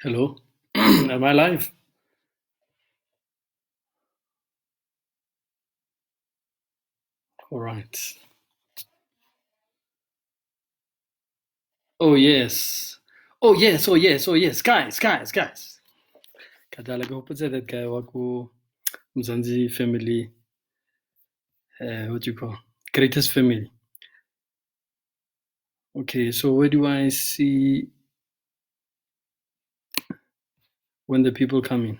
Hello, am I live? All right. Oh yes. Oh yes. Oh yes. Oh yes. Guys. Kadala ko put that guy waku Mzanzi family. What do you call greatest family? Okay. So where do I see when the people come in?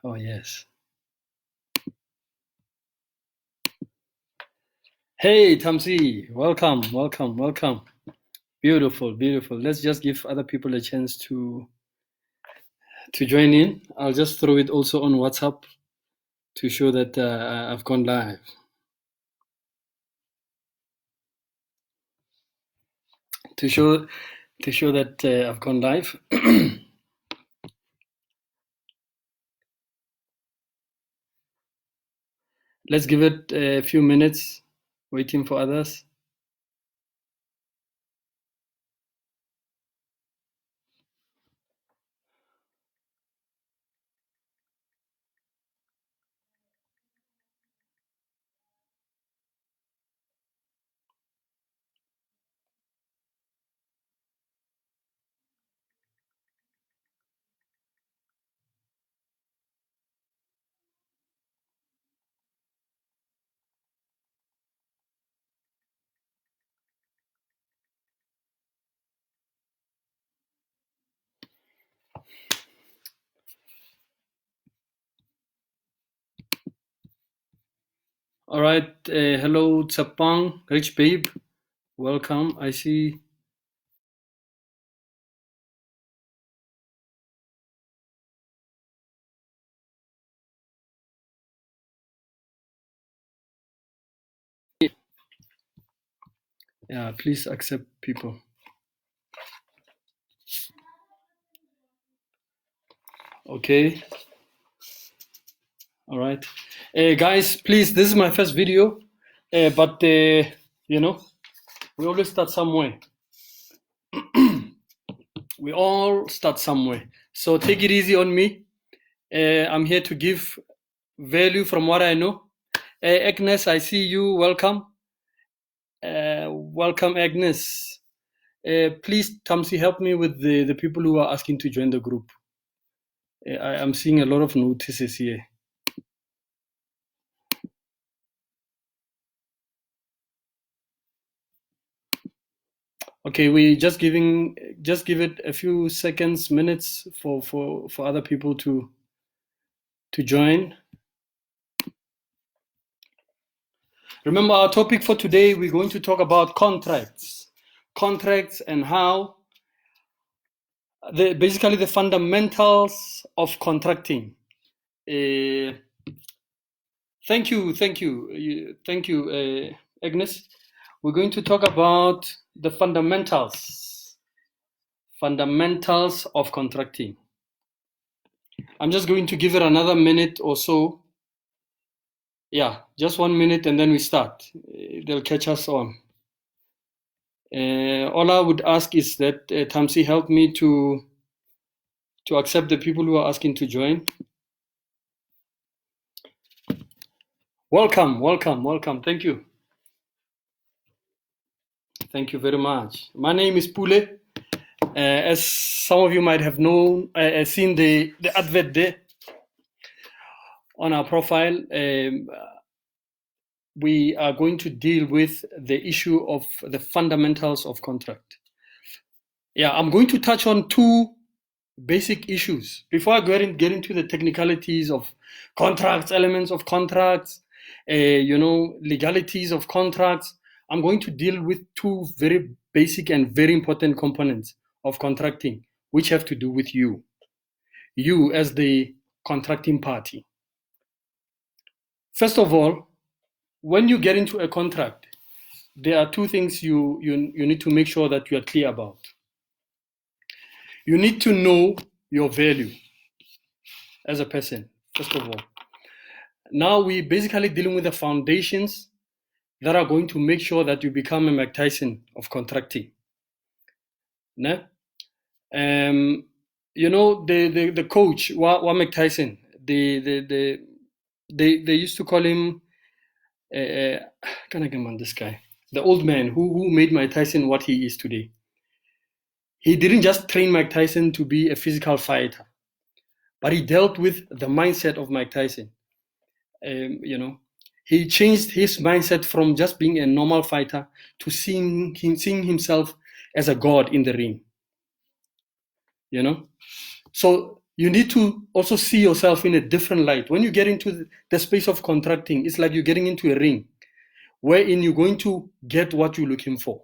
Oh yes. Hey Tamsi, welcome. Beautiful. Let's just give other people a chance to join in. I'll just throw it also on WhatsApp to show that I've gone live. To show that I've gone live. Let's give it a few minutes, waiting for others. All right. Hello, Tsapang, Rich Babe. Welcome. I see. Yeah, please accept people. Okay. All right. Guys, please, this is my first video, but you know, we always start somewhere. We all start somewhere. So take it easy on me. I'm here to give value from what I know. Agnes, I see you. Welcome. Welcome, Agnes. Please, Tamsi, help me with the people who are asking to join the group. I'm seeing a lot of notices here. Okay, we just give it a few seconds, minutes for other people to join. Remember our topic for today, we're going to talk about contracts and how basically the fundamentals of contracting. Thank you, Agnes. We're going to talk about the fundamentals of contracting. I'm just going to give it another minute or so. Yeah, just 1 minute and then we start. They'll catch us on. All I would ask is that Tamsi help me to accept the people who are asking to join. Welcome. Thank you. Thank you very much. My name is Pule. As some of you might have known, seen the advert there on our profile, we are going to deal with the issue of the fundamentals of contract. Yeah, I'm going to touch on two basic issues before I get into the technicalities of contracts, elements of contracts, legalities of contracts. I'm going to deal with two very basic and very important components of contracting, which have to do with you as the contracting party. First of all, when you get into a contract, there are two things you need to make sure that you are clear about. You need to know your value as a person, first of all. Now we're basically dealing with the foundations that are going to make sure that you become a Mike Tyson of contracting. You know, the coach, Mike Tyson, they used to call him, I can't remember this guy, the old man who made Mike Tyson what he is today. He didn't just train Mike Tyson to be a physical fighter, but he dealt with the mindset of Mike Tyson. You know, he changed his mindset from just being a normal fighter to seeing himself as a god in the ring. You know, so you need to also see yourself in a different light. When you get into the space of contracting, it's like you're getting into a ring wherein you're going to get what you're looking for.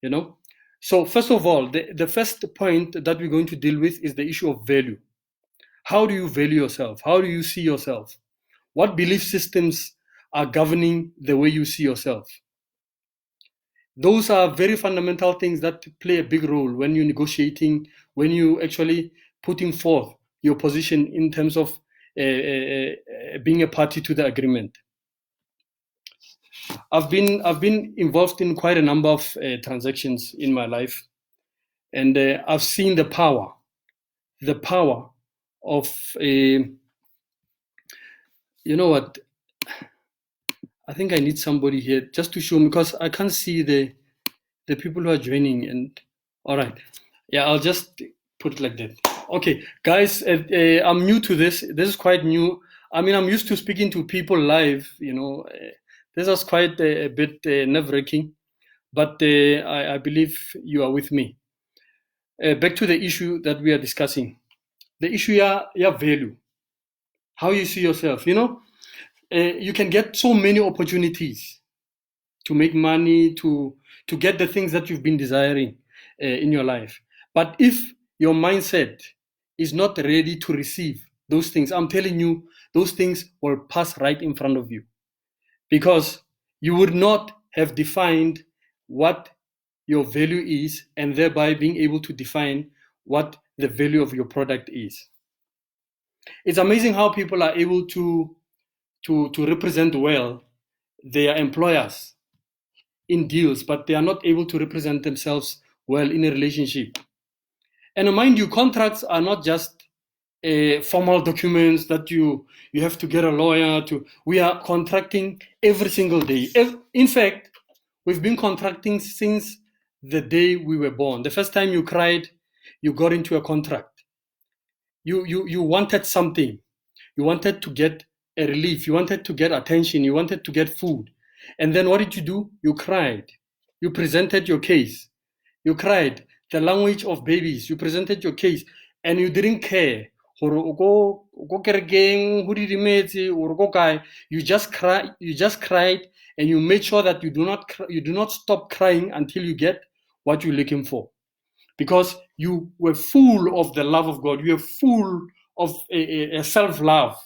You know, so first of all, the first point that we're going to deal with is the issue of value. How do you value yourself? How do you see yourself? What belief systems are governing the way you see yourself? Those are very fundamental things that play a big role when you're negotiating, when you actually putting forth your position in terms of being a party to the agreement. I've been involved in quite a number of transactions in my life, and I've seen the power of you know what? I think I need somebody here just to show me, because I can't see the people who are joining. And all right, yeah, I'll just put it like that. Okay, guys, I'm new to this. This is quite new. I mean, I'm used to speaking to people live. You know, this is quite a bit nerve-wracking, but I believe you are with me. Back to the issue that we are discussing. The issue, yeah, value. How you see yourself. You know, you can get so many opportunities to make money, to get the things that you've been desiring in your life. But if your mindset is not ready to receive those things, I'm telling you, those things will pass right in front of you, because you would not have defined what your value is, and thereby being able to define what the value of your product is. It's amazing how people are able to represent well their employers in deals, but they are not able to represent themselves well in a relationship. And mind you, contracts are not just formal documents that you have to get a lawyer to. We are contracting every single day. In fact, we've been contracting since the day we were born. The first time you cried, you got into a contract. You wanted something. You wanted to get a relief. You wanted to get attention. You wanted to get food. And then what did you do? You cried. You presented your case. You cried. The language of babies. You presented your case, and you didn't care. You just cried. You just cried, and you made sure that you do not stop crying until you get what you're looking for, because you were full of the love of God. You were full of a self-love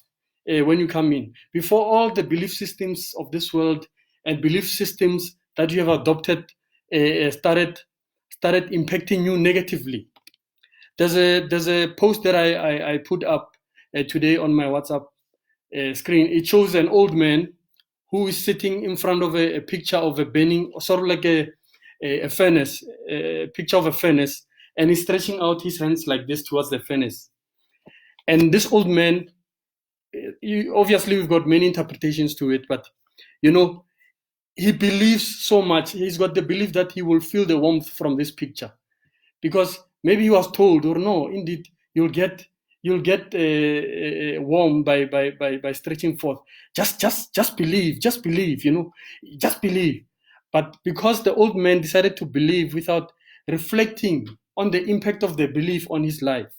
when you come in. Before all the belief systems of this world and belief systems that you have adopted started impacting you negatively. There's a post that I put up today on my WhatsApp screen. It shows an old man who is sitting in front of a picture of a burning, sort of like a furnace, a picture of a furnace, and he's stretching out his hands like this towards the furnace. And this old man, obviously we've got many interpretations to it, but you know, he believes so much. He's got the belief that he will feel the warmth from this picture, because maybe he was told, or no, indeed, you'll get warm by stretching forth. Just believe, you know, just believe. But because the old man decided to believe without reflecting on the impact of the belief on his life,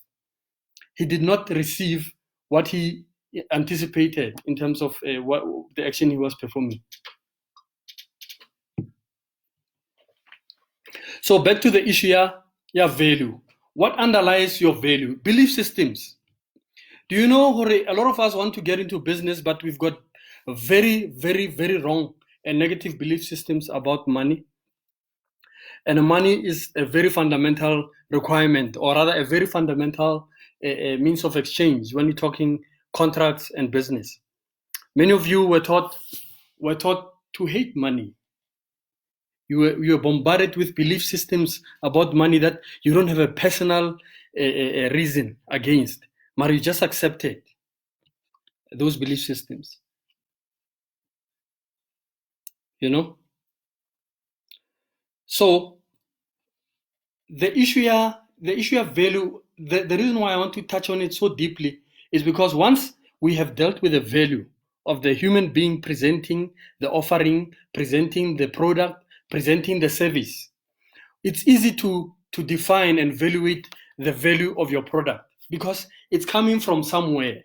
he did not receive what he anticipated in terms of what the action he was performing. So back to the issue here, value. What underlies your value? Belief systems. Do you know, Jorge, a lot of us want to get into business, but we've got very, very, very wrong and negative belief systems about money. And money is a very fundamental requirement, or rather a very fundamental means of exchange when you're talking contracts and business. Many of you were taught to hate money. You are bombarded with belief systems about money that you don't have a personal reason against. But you just accepted those belief systems. You know? So the issue of value, the reason why I want to touch on it so deeply is because once we have dealt with the value of the human being presenting the offering, presenting the product, presenting the service, it's easy to define and evaluate the value of your product because it's coming from somewhere.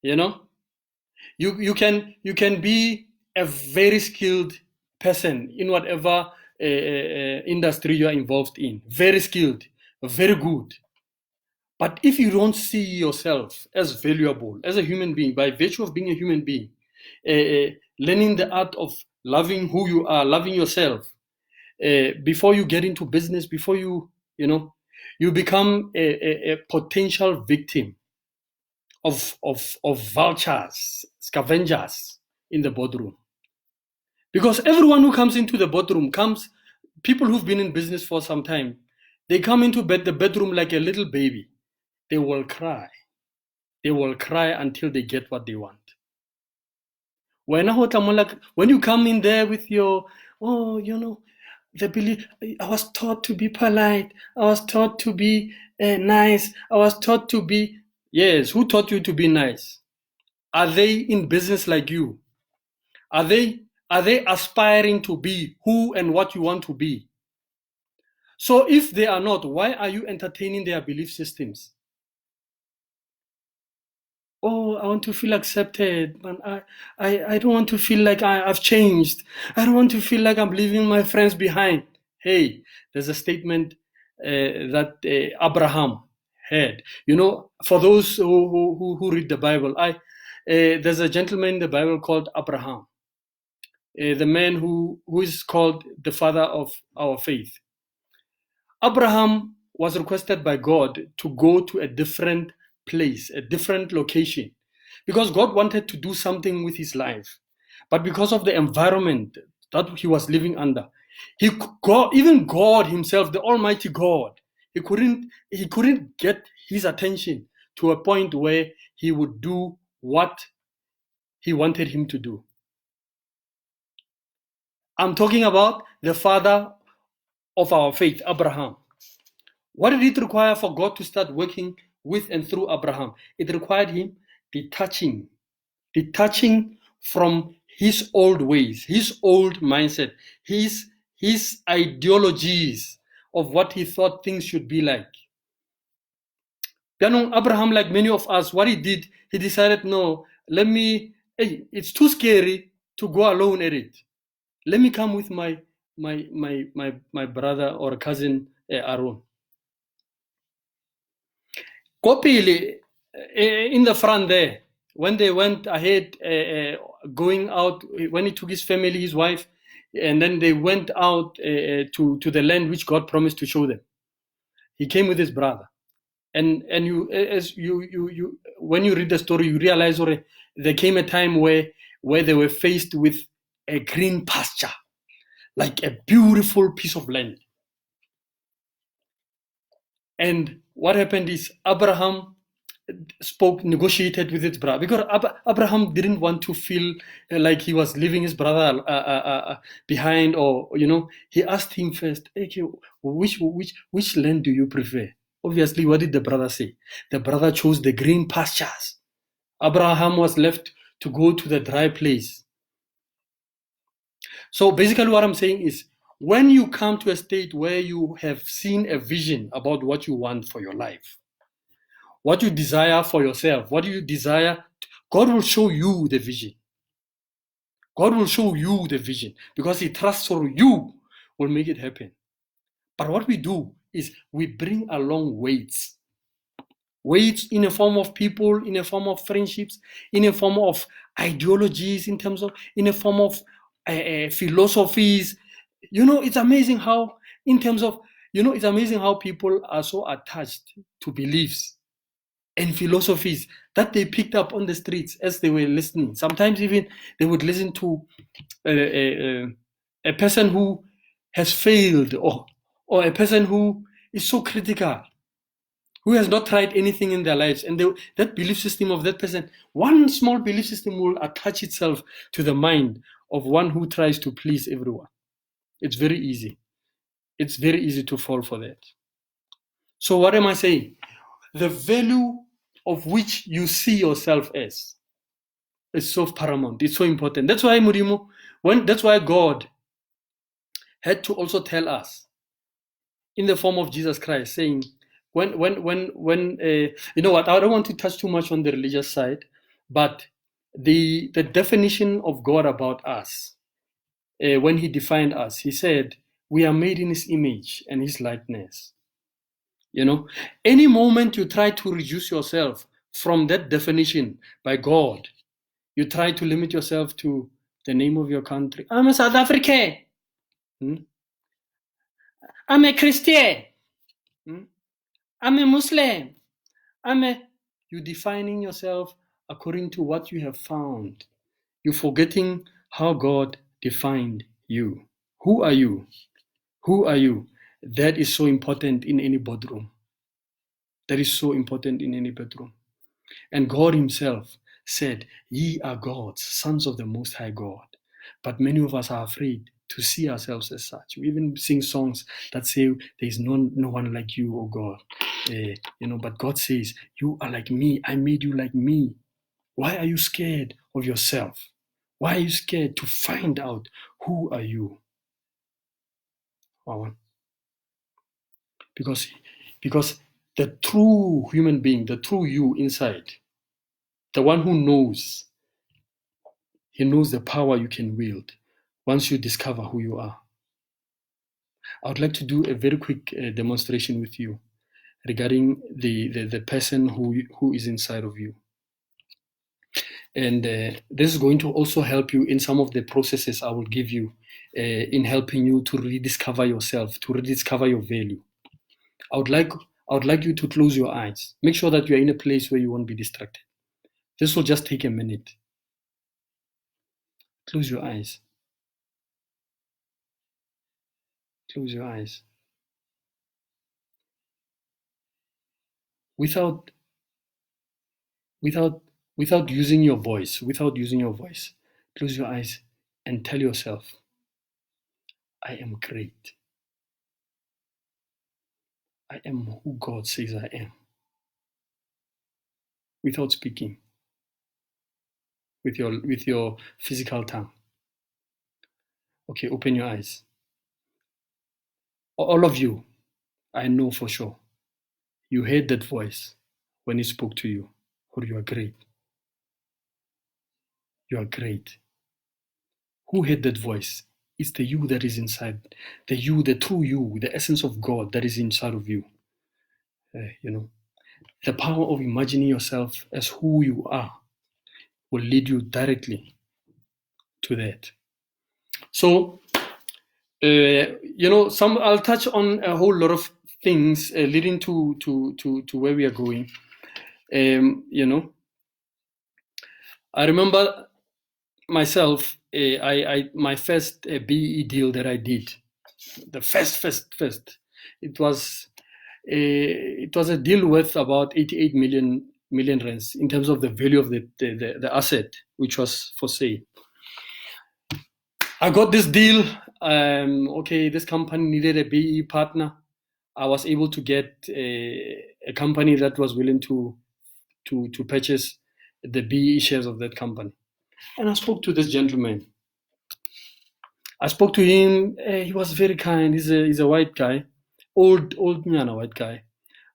You know, you can be a very skilled person in whatever industry you are involved in, very skilled, very good. But if you don't see yourself as valuable as a human being, by virtue of being a human being, learning the art of loving who you are, loving yourself, before you get into business, before you become a potential victim of vultures, scavengers in the boardroom. Because everyone who comes into the boardroom people who've been in business for some time, they come into the bedroom like a little baby. They will cry. They will cry until they get what they want. When you come in there with your, the belief, I was taught to be polite, I was taught to be nice, I was taught to be, yes, who taught you to be nice? Are they in business like you? Are they aspiring to be who and what you want to be? So if they are not, why are you entertaining their belief systems? Oh, I want to feel accepted, but I don't want to feel like I've changed. I don't want to feel like I'm leaving my friends behind. Hey, there's a statement that Abraham had. For those who read the Bible, there's a gentleman in the Bible called Abraham, the man who is called the father of our faith. Abraham was requested by God to go to a different place, a different location, because God wanted to do something with his life. But because of the environment that he was living under, even God himself, the Almighty God, he couldn't get his attention to a point where he would do what he wanted him to do. I'm talking about the father of our faith, Abraham. What did it require for God to start working with and through Abraham? It required him detaching from his old ways, his old mindset, his ideologies of what he thought things should be like. Then Abraham, like many of us, what he did, he decided, no, it's too scary to go alone at it. Let me come with my brother or cousin Aaron. Kopili, in the front there, when they went ahead, going out, when he took his family, his wife, and then they went out to the land which God promised to show them. He came with his brother, and when you read the story, you realize there came a time where they were faced with a green pasture, like a beautiful piece of land. And what happened is Abraham negotiated with his brother, because Abraham didn't want to feel like he was leaving his brother behind, or he asked him first, okay, which land do you prefer? Obviously, what did the brother say? The brother chose the green pastures. Abraham was left to go to the dry place. So basically what I'm saying is, when you come to a state where you have seen a vision about what you want for your life, what you desire for yourself, what you desire, God will show you the vision. God will show you the vision because he trusts you will make it happen. But what we do is we bring along weights. Weights in a form of people, in a form of friendships, in a form of ideologies, in a form of philosophies. It's amazing how, it's amazing how people are so attached to beliefs and philosophies that they picked up on the streets as they were listening. Sometimes even they would listen to a person who has failed, or a person who is so critical, who has not tried anything in their lives. And that belief system of that person, one small belief system will attach itself to the mind of one who tries to please everyone. It's very easy. It's very easy to fall for that. So what am I saying? The value of which you see yourself as is so paramount. It's so important. That's why that's why God had to also tell us in the form of Jesus Christ, saying, when you know what, I don't want to touch too much on the religious side, but the definition of God about us, when he defined us, he said, we are made in his image and his likeness. You know, any moment you try to reduce yourself from that definition by God, you try to limit yourself to the name of your country. I'm a South African. I'm a Christian. I'm a Muslim. You're defining yourself according to what you have found. You're forgetting how God defined you. Who are you? Who are you? That is so important in any boardroom. That is so important in any bedroom. And God himself said, ye are gods, sons of the Most High God. But many of us are afraid to see ourselves as such. We even sing songs that say, there is no one like you, O God. But God says, you are like me. I made you like me. Why are you scared of yourself? Why are you scared to find out who are you? Because the true human being, the true you inside, the one who knows, he knows the power you can wield once you discover who you are. I would like to do a very quick demonstration with you regarding the person who is inside of you. And this is going to also help you in some of the processes I will give you in helping you to rediscover yourself, to rediscover your value. I would like you to close your eyes. Make sure that you're in a place where you won't be distracted. This will just take a minute. Close your eyes. Close your eyes. Without using your voice, close your eyes and tell yourself, I am great. I am who God says I am. Without speaking, with your physical tongue. Okay, open your eyes. All of you, I know for sure, you heard that voice when he spoke to you, or you are great. You are great. Who heard that voice? It's the you that is inside. The you, the true you, the essence of God that is inside of you. The power of imagining yourself as who you are will lead you directly to that. So, I'll touch on a whole lot of things leading to where we are going. I remember myself, my first BE deal that I did, the first, it was a deal worth about 88 million rands in terms of the value of the asset, which was for sale. I got this deal. This company needed a BE partner. I was able to get a company that was willing to purchase the BE shares of that company. And I spoke to this gentleman. I spoke to him. He was very kind. He's a white guy, old white guy.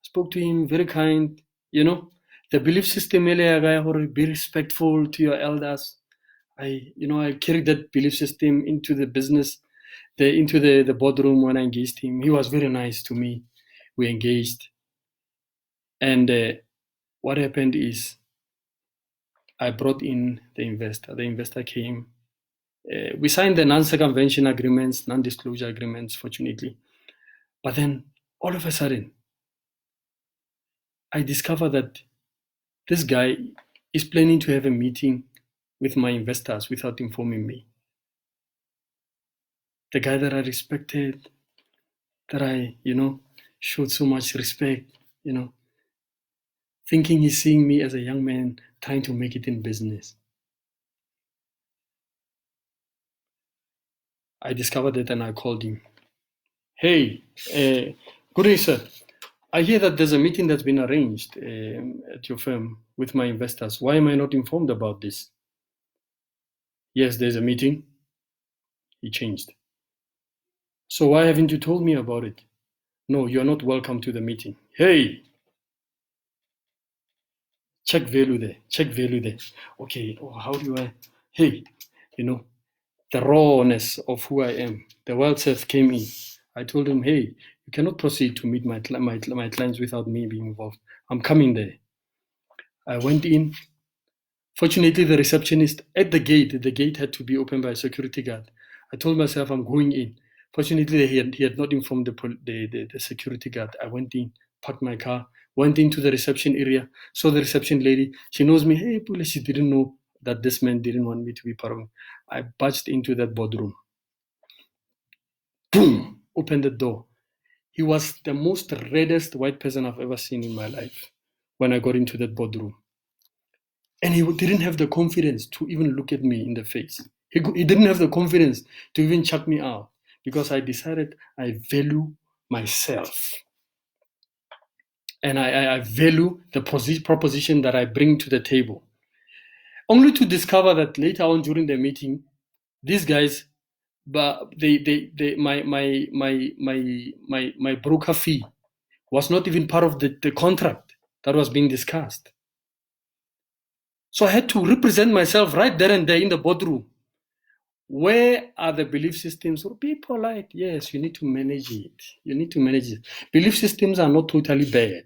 Spoke to him, very kind. The belief system, be respectful to your elders. I carried that belief system into the business, into the boardroom when I engaged him. He was very nice to me. We engaged. And what happened is I brought in the investor. The investor came. We signed the non-circumvention agreements, non-disclosure agreements, fortunately. But then, all of a sudden, I discovered that This guy is planning to have a meeting with my investors without informing me. The guy that I respected, that I, showed so much respect, thinking he's seeing me as a young man trying to make it in business. I discovered it and I called him. Hey, good day, sir. I hear that there's a meeting that's been arranged at your firm with my investors. Why am I not informed about this? Yes, there's a meeting. He changed. So why haven't you told me about it? No, you're not welcome to the meeting. Hey, check value there. Check value there. Okay, how do I? Hey, the rawness of who I am. The wild self came in. I told him, hey, you cannot proceed to meet my clients without me being involved. I'm coming there. I went in. Fortunately, the receptionist at the gate had to be opened by a security guard. I told myself I'm going in. Fortunately, he had not informed the security guard. I went in, parked my car, went into the reception area, saw the reception lady. She knows me. Hey, Pule, she didn't know that this man didn't want me to be part of it. I barged into that boardroom. Boom! Opened the door. He was the most reddest white person I've ever seen in my life when I got into that boardroom. And he didn't have the confidence to even look at me in the face. He didn't have the confidence to even check me out because I decided I value myself. And I value the proposition that I bring to the table. Only to discover that later on during the meeting, these guys, but my broker fee was not even part of the contract that was being discussed. So I had to represent myself right there and there in the boardroom. Where are the belief systems? Be polite. Yes, you need to manage it. You need to manage it. Belief systems are not totally bad,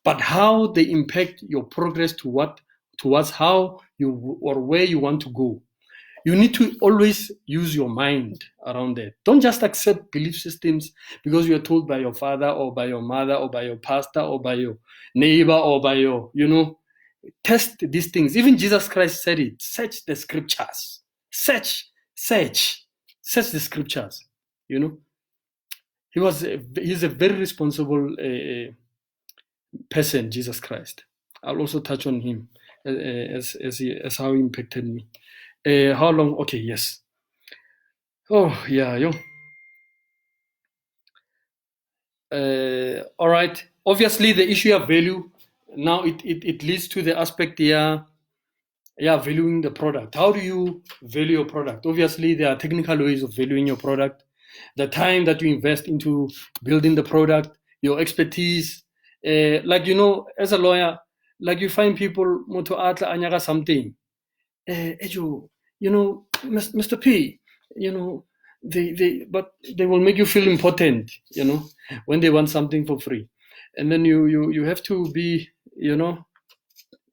but how they impact your progress towards how you or where you want to go. You need to always use your mind around that. Don't just accept belief systems because you are told by your father or by your mother or by your pastor or by your neighbor or by your, test these things. Even Jesus Christ said it. Search the scriptures. Search the scriptures. He's a very responsible person, Jesus Christ. I'll also touch on him as how he impacted me. How long? Okay, yes. Oh, yeah, all right. Obviously, the issue of value, now it leads to the aspect here, valuing the product. How do you value your product? Obviously, there are technical ways of valuing your product. The time that you invest into building the product, your expertise. As a lawyer, you find people, moto atla anyaga something. Mr. P, but they will make you feel important, when they want something for free. And then you have to be, you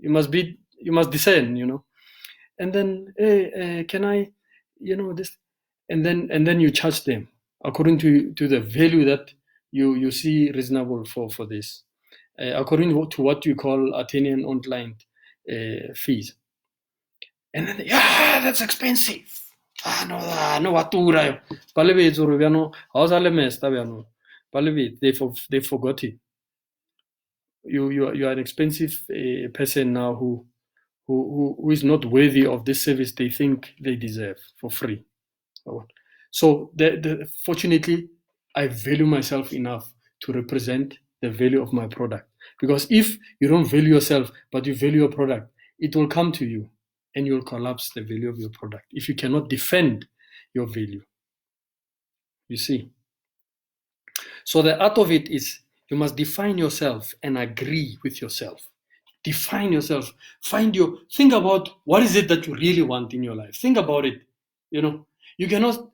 must discern, and then, hey, can I, this, and then you charge them according to the value that you see reasonable for this, according to what you call Athenian online fees. And then, that's expensive. No, watura. Palevit Rubiano, Hausale Mesta, Palevit, they forgot it. You are an expensive person now who is not worthy of this service they think they deserve for free. So fortunately, I value myself enough to represent the value of my product. Because if you don't value yourself, but you value your product, it will come to you and you'll collapse the value of your product if you cannot defend your value. You see? So the art of it is you must define yourself and agree with yourself. Define yourself. Think about what is it that you really want in your life. Think about it. You cannot,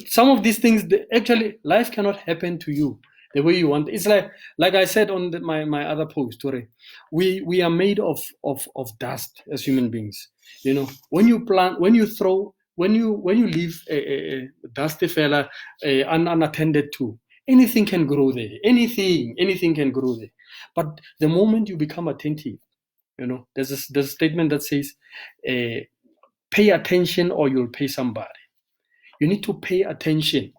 some of these things, actually, life cannot happen to you the way you want. It's like I said on my other post, we are made of dust as human beings. When you plant, when you leave a dusty fella unattended to, anything can grow there. Anything can grow there. But the moment you become attentive, There's a statement that says, pay attention or you'll pay somebody. You need to pay attention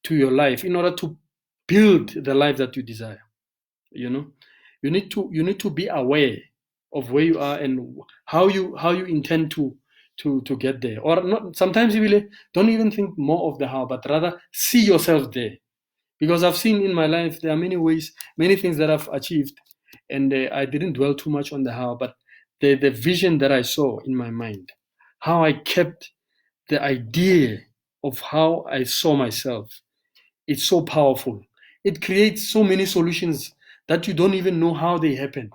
to your life in order to build the life that you desire. You need to be aware of where you are and how you intend to get there. Or not, sometimes you really don't even think more of the how, but rather see yourself there. Because I've seen in my life there are many ways, many things that I've achieved, and I didn't dwell too much on the how, but the vision that I saw in my mind, how I kept the idea of how I saw myself. It's so powerful. It creates so many solutions that you don't even know how they happen.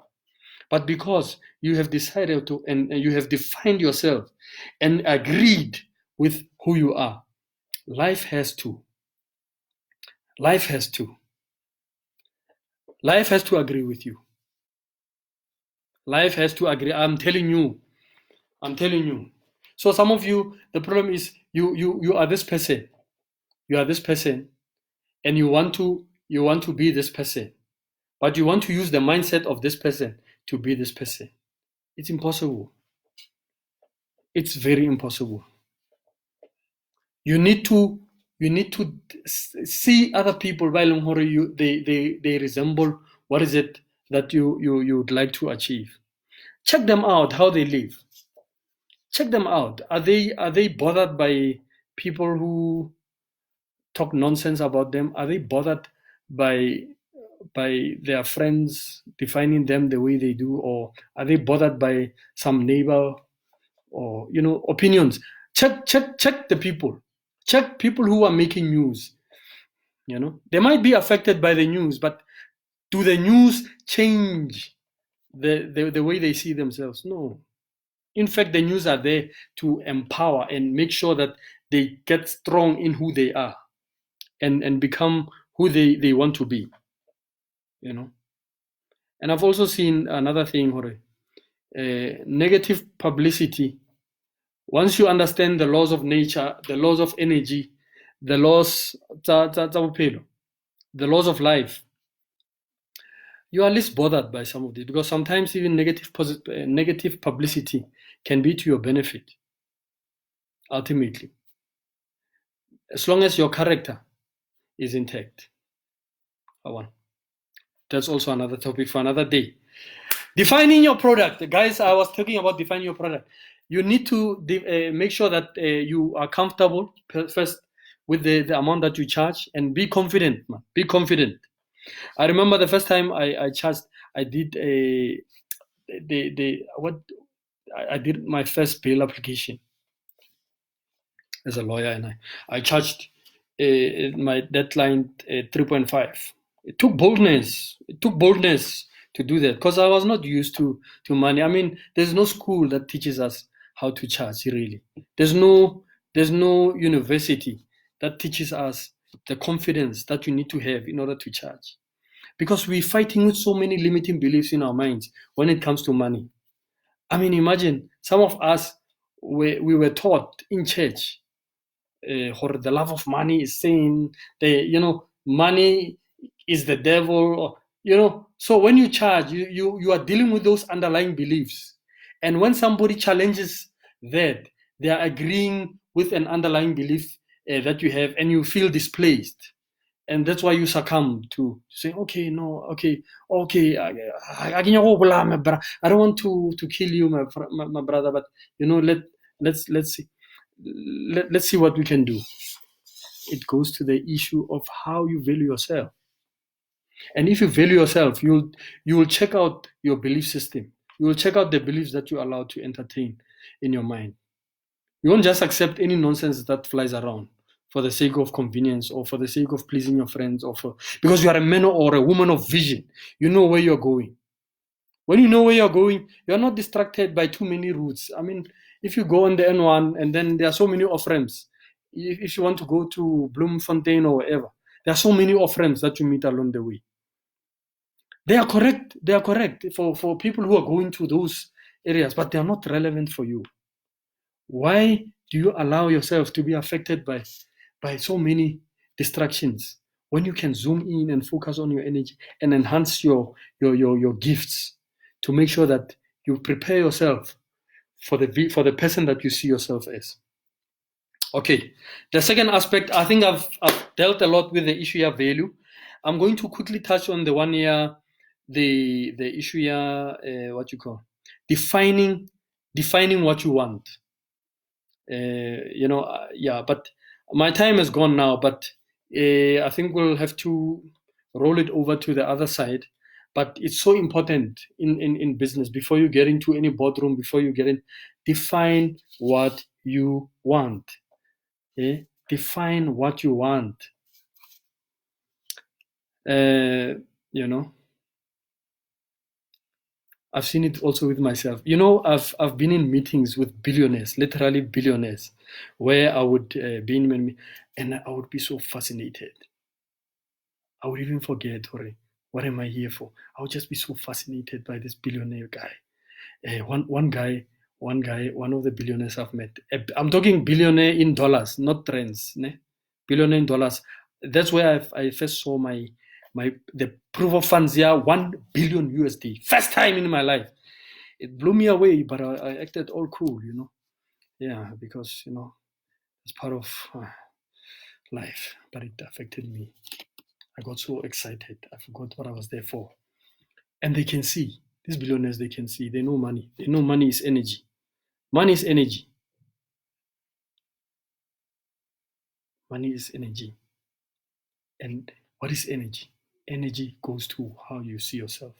But because you have decided to, and you have defined yourself and agreed with who you are, life has to agree with you. Life has to agree. I'm telling you. So some of you, the problem is you are this person. You are this person, and you want to be this person, but you want to use the mindset of this person to be this person. It's impossible. It's very impossible. You need to see other people by they resemble what is it that you would like to achieve. Check them out, how they live. Check them out. Are they bothered by people who talk nonsense about them? Are they bothered by their friends defining them the way they do, or are they bothered by some neighbor or opinions? Check the people. Check people who are making news. They might be affected by the news, but do the news change the way they see themselves? No. In fact, the news are there to empower and make sure that they get strong in who they are and become who they want to be. And I've also seen another thing, negative publicity. Once you understand the laws of nature, the laws of energy, the laws the laws of life, you are less bothered by some of this, because sometimes even negative publicity can be to your benefit, ultimately, as long as your character is intact. That's also another topic for another day. Defining your product. Guys, I was talking about defining your product. You need to make sure that you are comfortable first with the amount that you charge, and be confident, man. Be confident. I remember the first time I charged, I did I did my first bail application as a lawyer, and I charged my deadline 3.5. It took boldness. To do that, because I was not used to money. I mean, there's no school that teaches us how to charge, really. There's no university that teaches us the confidence that you need to have in order to charge, because we're fighting with so many limiting beliefs in our minds when it comes to money. I mean, imagine some of us, we were taught in church, the love of money is sin, money is the devil, so when you charge, you are dealing with those underlying beliefs. And when somebody challenges that, they are agreeing with an underlying belief that you have, and you feel displaced. And that's why you succumb to say, okay, no, okay, I don't want to kill you, my brother, but let's see. Let's see what we can do. It goes to the issue of how you value yourself. And if you value yourself, you will check out your belief system. You will check out the beliefs that you're allowed to entertain in your mind. You won't just accept any nonsense that flies around for the sake of convenience, or for the sake of pleasing your friends, or because you are a man or a woman of vision. You know where you're going. When you know where you're going, you're not distracted by too many routes. I mean, if you go on the N1 and then there are so many off-ramps, if you want to go to Bloemfontein or wherever, there are so many off-ramps that you meet along the way. They are correct for people who are going to those areas, but they are not relevant for you. Why do you allow yourself to be affected by so many distractions when you can zoom in and focus on your energy and enhance your gifts to make sure that You prepare yourself for the person that you see yourself as. Okay, the second aspect, I think I've dealt a lot with the issue of value. I'm going to quickly touch on the one here, the issue here, what you call defining what you want. But my time is gone now. But I think we'll have to roll it over to the other side. But it's so important in business. Before you get into any boardroom, before you get in, define what you want. Define what you want. I've seen it also with myself. I've been in meetings with billionaires, literally billionaires, where I would be in, and I would be so fascinated. I would even forget, what am I here for? I would just be so fascinated by this billionaire guy. One of the billionaires I've met. I'm talking billionaire in dollars, not trends. Ne? Billionaire in dollars. That's where I first saw the proof of funds here, 1 billion USD. First time in my life. It blew me away, but I acted all cool, Yeah, because, it's part of life, but it affected me. I got so excited. I forgot what I was there for. And they can see. These billionaires, they can see. They know money. They know money is energy. Money is energy. Money is energy. And what is energy? Energy goes to how you see yourself.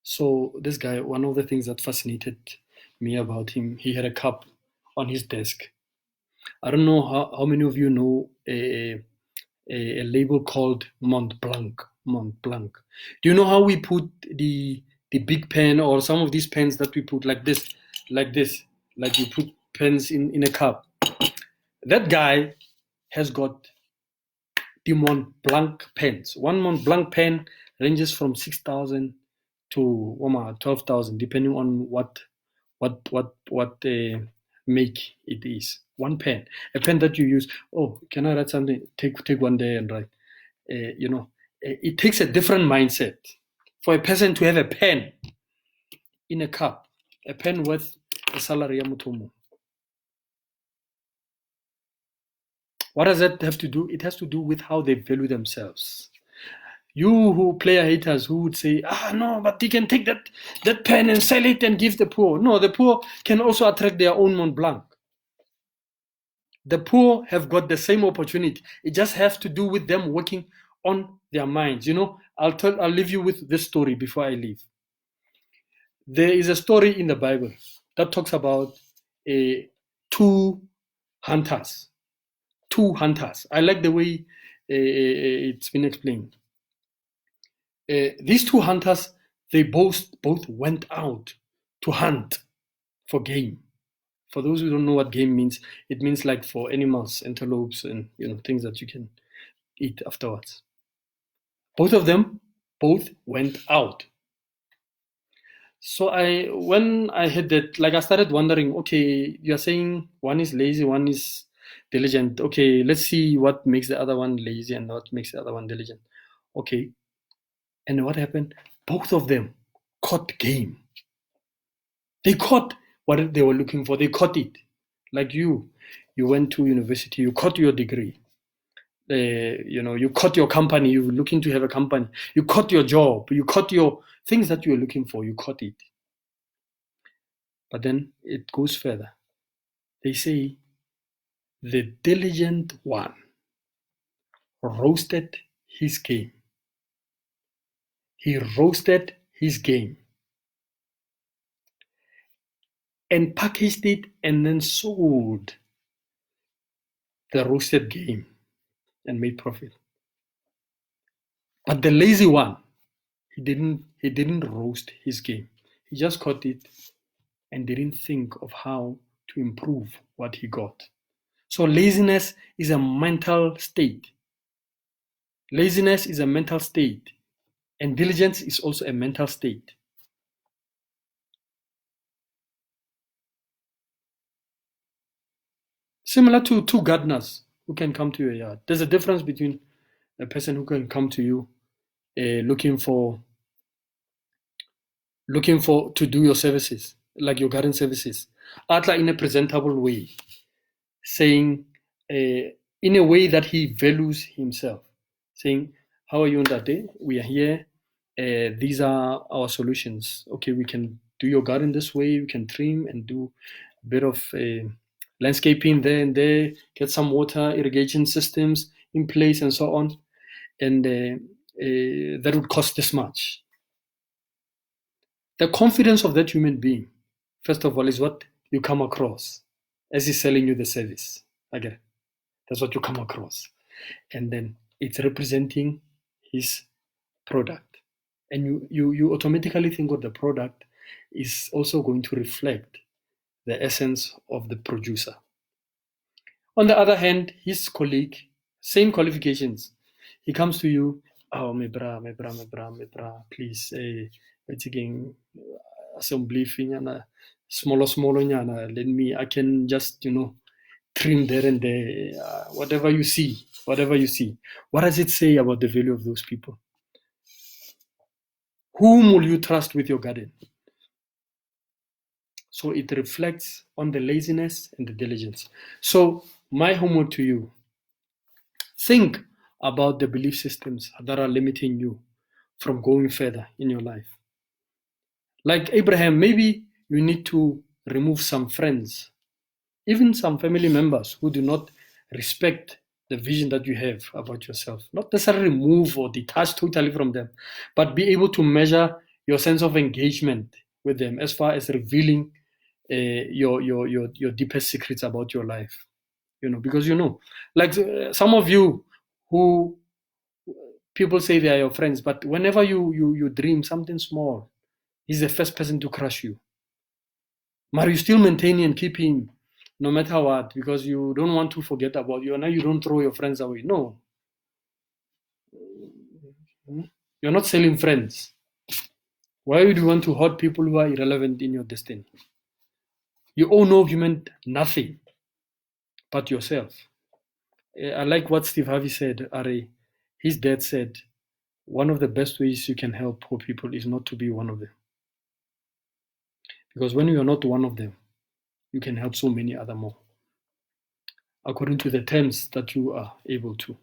So this guy, one of the things that fascinated me about him, he had a cup on his desk. I don't know how many of you know a label called Mont Blanc. Mont Blanc. Do you know how we put the big pen, or some of these pens that we put like this, like you put pens in a cup? That guy has got the Mont Blanc pens. One Mont Blanc pen ranges from 6,000 to 12,000, depending on what make it is. One pen, a pen that you use. Oh, can I write something? Take one day and write. It takes a different mindset for a person to have a pen in a cup, a pen worth a salary. What does that have to do? It has to do with how they value themselves. You who player haters who would say, no, but they can take that pen and sell it and give the poor. No, the poor can also attract their own Mont Blanc. The poor have got the same opportunity. It just has to do with them working on their minds. I'll leave you with this story before I leave. There is a story in the Bible that talks about two hunters. Two hunters. I like the way it's been explained. These two hunters, they both went out to hunt for game. For those who don't know what game means, it means like for animals, antelopes, and things that you can eat afterwards. Both of them went out. So when I had that, I started wondering, okay, you're saying one is lazy, one is diligent. Okay, let's see what makes the other one lazy and what makes the other one diligent. Okay. And what happened? Both of them caught game. They caught what they were looking for. They caught it. Like you went to university, you caught your degree. You caught your company, you were looking to have a company. You caught your job, you caught your things that you were looking for, you caught it. But then it goes further. They say, the diligent one roasted his game. He roasted his game and packaged it and then sold the roasted game and made profit. But the lazy one, he didn't roast his game. He just caught it and didn't think of how to improve what he got. So laziness is a mental state. Laziness is a mental state, and diligence is also a mental state. Similar to two gardeners who can come to your yard. There's a difference between a person who can come to you looking for looking to do your services, like your garden services, Atla in a presentable way, saying in a way that he values himself, saying, how are you on that day? We are here. These are our solutions. Okay, we can do your garden this way. We can trim and do a bit of landscaping there and there, get some water irrigation systems in place and so on. And that would cost this much. The confidence of that human being, first of all, is what you come across as he's selling you the service. Okay, that's what you come across. And then it's representing his product. And you automatically think of the product is also going to reflect the essence of the producer. On the other hand, his colleague, same qualifications, he comes to you, oh, me bra, please, it's again, assembly finyana, smaller nyana, let me, I can just, trim there and there, whatever you see. What does it say about the value of those people? Whom will you trust with your garden? So it reflects on the laziness and the diligence. So my homework to you, think about the belief systems that are limiting you from going further in your life. Like Abraham, maybe you need to remove some friends, even some family members who do not respect the vision that you have about yourself. Not necessarily move or detach totally from them, but be able to measure your sense of engagement with them as far as revealing your deepest secrets about your life. Because like some of you who people say they are your friends, but whenever you dream something small, he's the first person to crush you. But you still maintain and keep him no matter what, because you don't want to forget about you. Now you don't throw your friends away. No. You're not selling friends. Why would you want to hurt people who are irrelevant in your destiny? You owe no human nothing but yourself. I like what Steve Harvey said, Ari. His dad said, one of the best ways you can help poor people is not to be one of them. Because when you are not one of them, you can help so many other more, according to the terms that you are able to.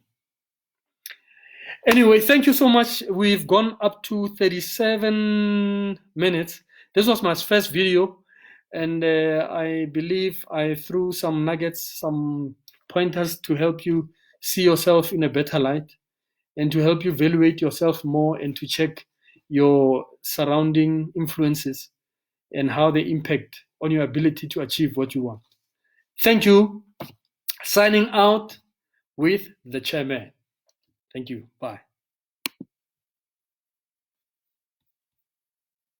Anyway, thank you so much. We've gone up to 37 minutes. This was my first video, and I believe I threw some nuggets, some pointers to help you see yourself in a better light and to help you evaluate yourself more and to check your surrounding influences and how they impact on your ability to achieve what you want. Thank you. Signing out with the chairman. Thank you. Bye.